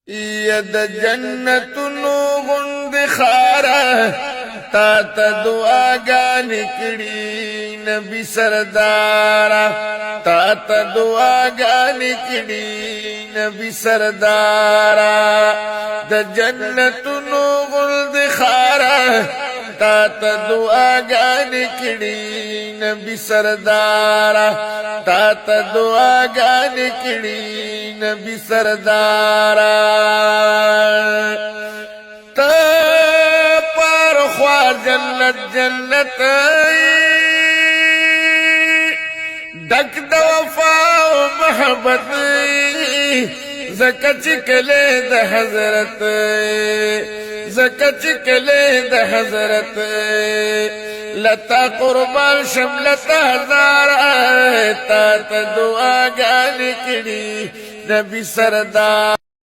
ید جنتونو غند خارا تا تا دعاګانې کړي نبی سردارا تا تا دعاګانې کړي نبی سردارا د جنتونو غند خارا تا تا دعاګانې کړي نبی سردارا تا تا دعاګانې کړي نبی سردارا تا پر خوار جنت جنت ډک د وفا او محبت زکه چې کله د حضرت زکه چې کله د حضرت لتا قربان شملت هزار تا ته دعاګانې کړي نبی سردار